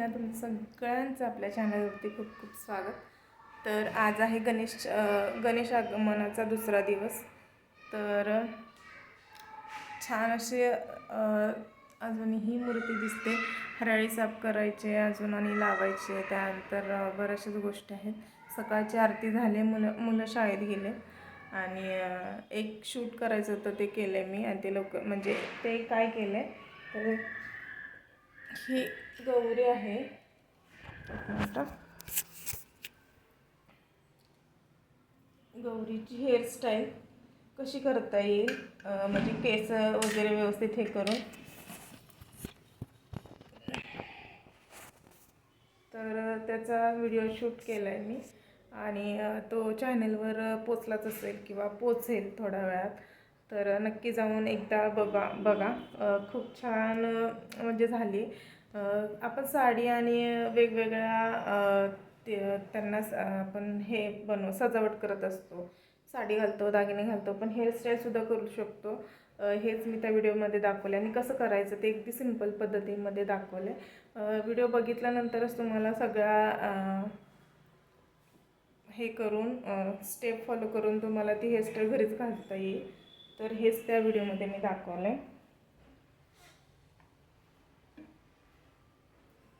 सगळ्यांना तुमचं सगळ्यांचं आपल्या चॅनलवरती खूप खूप स्वागत. तर आज आहे गणेश आगमनाचा दुसरा दिवस. तर छान असे अजूनही मूर्ती दिसते. हराळी साफ करायचे अजून आणि लावायचे. त्यानंतर बऱ्याचशाच गोष्टी आहेत. सकाळची आरती झाली, मुलं शाळेत गेले आणि एक शूट करायचं होतं ते केलं आहे मी. आणि ते लोक म्हणजे ते काय केलं आहे तर ही गौरी आहे. गौरीची हेअरस्टाईल कशी करता येईल म्हणजे केस वगैरे व्यवस्थित हे करून, तर त्याचा व्हिडिओ शूट केला आहे मी आणि तो चॅनलवर पोचलाच असेल किंवा पोचेल थोड्या वेळात. तर नक्की जाऊन एकदा बघा. खूप छान म्हणजे झाली. आपण साडी आणि वेगवेगळ्या त्यांना आपण हे सजावट करत असतो. साडी घालतो, दागिने घालतो, पण हेअरस्टाईलसुद्धा करू शकतो. हेच मी त्या व्हिडिओमध्ये दाखवले आणि कसं करायचं ते अगदी सिंपल पद्धतीमध्ये दाखवले. व्हिडिओ बघितल्यानंतरच तुम्हाला सगळ्या हे करून स्टेप फॉलो करून तुम्हाला ती हेअरस्टाईल घरीच घालता येईल. तर हेच त्या व्हिडिओमध्ये मी दाखवलं आहे.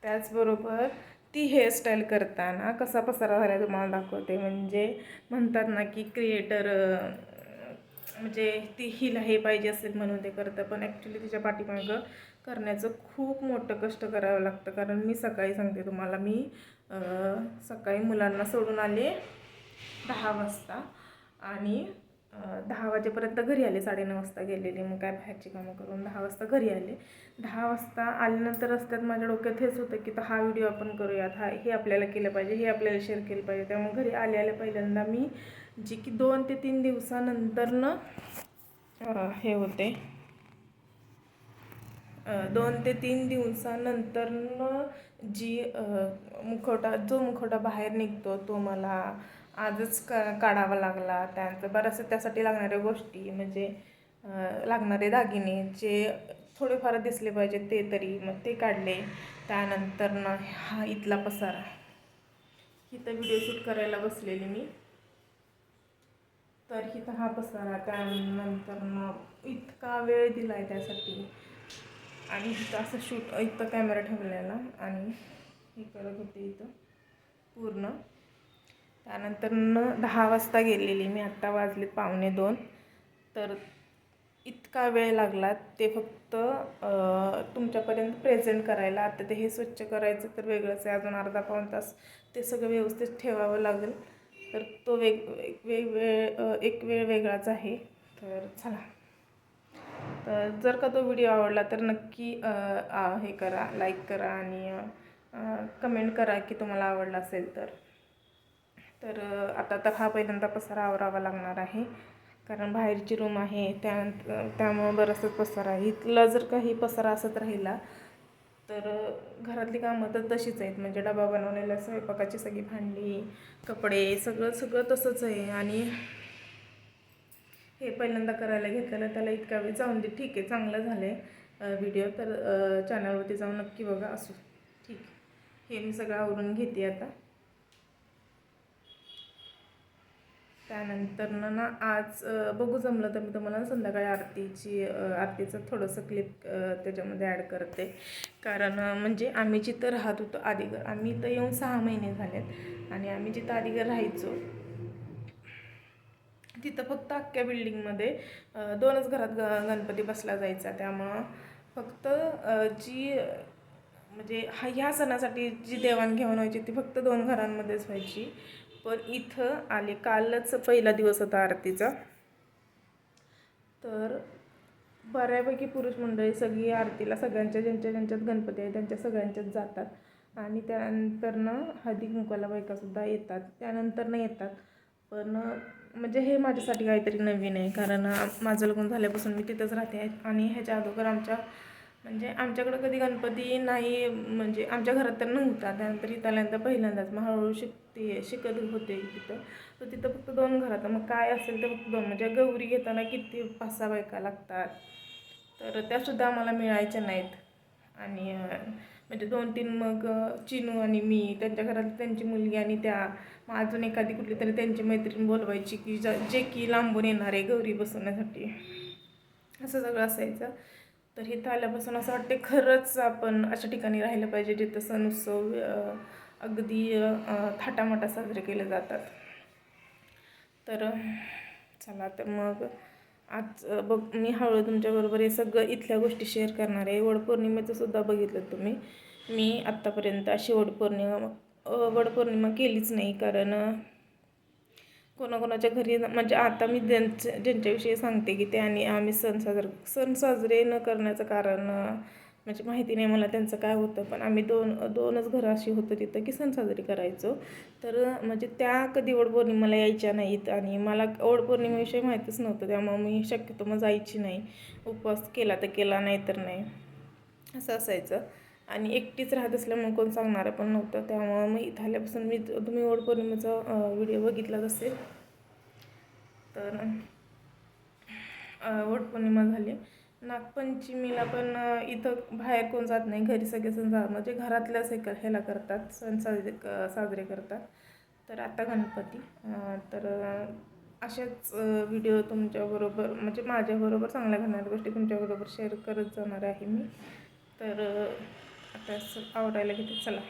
त्याचबरोबर ती हेअरस्टाईल करताना कसा पसारा झाला तुम्हाला दाखवते. म्हणजे म्हणतात ना की क्रिएटर म्हणजे ती हिला हे पाहिजे असेल म्हणून ते करतं, पण ॲक्च्युली तिच्या पाठीमागं करण्याचं खूप मोठं कष्ट करावं लागतं. कारण मी सकाळी सांगते तुम्हाला, मी सकाळी मुलांना सोडून आले 10 वाजता आणि 10 वाजेपर्यंत घरी आले. 9:30 वाजता गेलेली, मग काय बाहेरची कामं करून 10 वाजता घरी आले. 10 वाजता आल्यानंतर रस्त्यात माझ्या डोक्यात हेच होतं की हा व्हिडिओ आपण करूयात, हे आपल्याला केलं पाहिजे, हे आपल्याला शेअर केलं पाहिजे. त्यामुळे घरी आल्या पहिल्यांदा मी जी की 2 ते 3 दिवसानंतरनं हे होते, 2 ते 3 दिवसानंतरनं जो मुखवटा बाहेर निघतो तो मला आजच काढावा लागला. त्यानंतर बऱ्याचशा त्यासाठी लागणाऱ्या गोष्टी म्हणजे लागणारे दागिने जे थोडेफार दिसले पाहिजे ते तरी, मग ते काढले. त्यानंतरनं हा इथला पसारा, इथं व्हिडिओ शूट करायला बसलेली मी, तर इथं हा पसारा. त्यानंतरनं इतका वेळ दिला आहे त्यासाठी आणि इथं असं इथं कॅमेरा ठेवलेला आणि हे करत होते इथं पूर्ण. त्यानंतर 10 वाजता गेलेली मी, आत्ता वाजले 1:45. तर इतका वेळ लागला ते फक्त तुमच्यापर्यंत प्रेझेंट करायला. आता ते हे स्वच्छ करायचं तर वेगळंच आहे, अजून अर्धा पाऊण तास ते सगळं व्यवस्थित ठेवावं लागेल. तर तो एक वेळ वेगळाच आहे. तर चला, तर जर का तो व्हिडिओ आवडला तर नक्की हे करा, लाईक करा आणि कमेंट करा की तुम्हाला आवडला असेल तर. आता तर हा पहिल्यांदा पसारा आवरावा लागणार आहे कारण बाहेरची रूम आहे, त्यामुळं बराचसा पसारा आहे. इथला जर काही पसारा असत राहिला तर घरातली कामं तर तशीच आहेत. म्हणजे डबा बनवलेला, स्वयंपाकाची सगळी भांडी, कपडे, सगळं तसंच आहे. आणि हे पहिल्यांदा करायला घेतलेलं, त्याला इतका वेळ जाऊन दे. ठीक आहे, चांगलं झालं आहे व्हिडिओ, तर चॅनलवरती जाऊन नक्की बघा. असो, ठीक आहे. हे मी सगळं आवरून घेते आता. त्यानंतरनं ना आज बघू जमलं तर मी तुम्हाला संध्याकाळी आरतीचं थोडंसं क्लिप त्याच्यामध्ये ॲड करते. कारण म्हणजे आम्ही जिथं राहत होतो आधीगर, आम्ही इथं येऊन 6 महिने झालेत आणि आम्ही जिथं आधीगर राहायचो तिथं फक्त अख्ख्या बिल्डिंगमध्ये 2च घरात गणपती बसला जायचा. त्यामुळं फक्त म्हणजे ह्या सणासाठी जी देवाणघेवाण व्हायची ती फक्त 2 घरांमध्येच व्हायची. पण इथं आले, कालच पहिला दिवस होता आरतीचा, तर बऱ्यापैकी पुरुष मंडळी सगळी आरतीला, ज्यांच्यात गणपती आहे त्यांच्या सगळ्यांच्याच जातात. आणि त्यानंतरनं हळदी कुंकवाला बायकासुद्धा येतात, त्यानंतरनं येतात. पण म्हणजे हे माझ्यासाठी काहीतरी नवीन आहे, कारण माझं लग्न झाल्यापासून मी तिथंच राहते आणि ह्याच्या अगोदर आमच्याकडं कधी गणपती नाही, म्हणजे आमच्या घरात तर नव्हता. त्यानंतर इथं आल्यानंतर पहिल्यांदाच मग हळूहळू शिकत होते तिथं. तर तिथं फक्त 2 घरात, मग काय असेल तर फक्त 2. म्हणजे गौरी घेताना किती 5-6 बायका लागतात, तर त्यासुद्धा आम्हाला मिळायच्या नाहीत. आणि म्हणजे 2-3 मग चिनू आणि मी, त्यांच्या घरात त्यांची मुलगी आणि त्या मग अजून एखादी कुठली तरी त्यांची मैत्रीण बोलवायची की जे की लांबून येणार आहे गौरी बसवण्यासाठी, असं सगळं असायचं. तर इथं आल्यापासून असं वाटते खरंच आपण अशा ठिकाणी राहिलं पाहिजे जिथं सण उत्सव अगदी थाटामाटात साजरे केले जातात. तर चला तर मग आज बघ मी हळू तुमच्याबरोबर हे सगळं इथल्या गोष्टी शेअर करणार आहे. वडपौर्णिमेचं सुद्धा बघितलं तुम्ही. मी आत्तापर्यंत अशी वडपौर्णिमा केलीच नाही, कारण कोणाकोणाच्या घरी म्हणजे आता मी ज्यांच्याविषयी सांगते की ते आणि आम्ही सण साजरे न करण्याचं कारण म्हणजे माहिती नाही मला त्यांचं काय होतं, पण आम्ही दोनच घरं अशी होतं तिथं की सण साजरे करायचो. तर म्हणजे त्या कधी वडपौर्णिमेला यायच्या नाहीत आणि मला वडपौर्णिमेविषयी माहीतच नव्हतं, त्यामुळे मी शक्यतो मग जायची नाही. उपवास केला तर केला, नाही तर नाही, असं असायचं. आणि एकटीच राहत असल्यामुळे कोण सांगणारं पण नव्हतं, त्यामुळं मग इथं आल्यापासून तुम्ही वडपौर्णिमेचा व्हिडिओ बघितलाच असेल. तर वटपौर्णिमा झाली. नागपंचमीला पण इथं बाहेर कोण जात नाही, घरी सगळे सण म्हणजे घरातल्याच ह्याला करतात, सण साजरे करतात. तर आता गणपती, तर अशाच व्हिडिओ तुमच्याबरोबर म्हणजे माझ्याबरोबर चांगल्या घडणाऱ्या गोष्टी तुमच्याबरोबर शेअर करत जाणार आहे मी. तर आता आवरायला घेते, चला.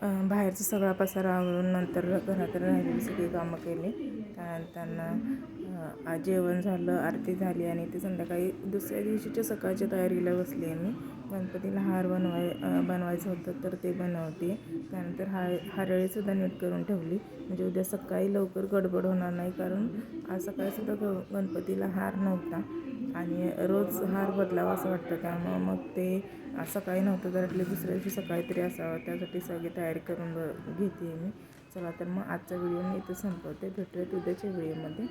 बाहेरचं सगळा पसारा आवरून नंतर घरात राहिलेली सगळी कामं केली. त्यानंतर जेवण झालं, आरती झाली आणि ते संध्याकाळी दुसऱ्या दिवशीच्या सकाळच्या तयारीला बसली आहे मी. गणपतीला हार बनवायचं होतं तर ते बनवते. त्यानंतर हरळीसुद्धा नीट करून ठेवली म्हणजे उद्या सकाळी लवकर गडबड होणार नाही, कारण आज सकाळीसुद्धा गणपतीला हार नव्हता आणि रोज हार बदलावा असं वाटतं. त्यामुळं मग ते सकाळी नव्हतं तर आपल्या दुसऱ्या दिवशी सकाळी तरी असावं, त्यासाठी सगळी तयारी करून घेते मी. चला तर मग आजचा व्हिडिओ मी इथं संपवते. भेटूयात उद्याच्या व्हिडिओमध्ये.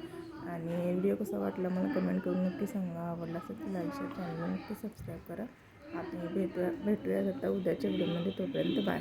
आणि व्हिडिओ कसा वाटला मला कमेंट करून नक्की सांगा. आवडला असेल तर लाईक शेअर, चॅनलला नक्की सबस्क्राईब करा. आपण भेटूया आता उद्याच्या व्हिडिओमध्ये. तोपर्यंत बाय.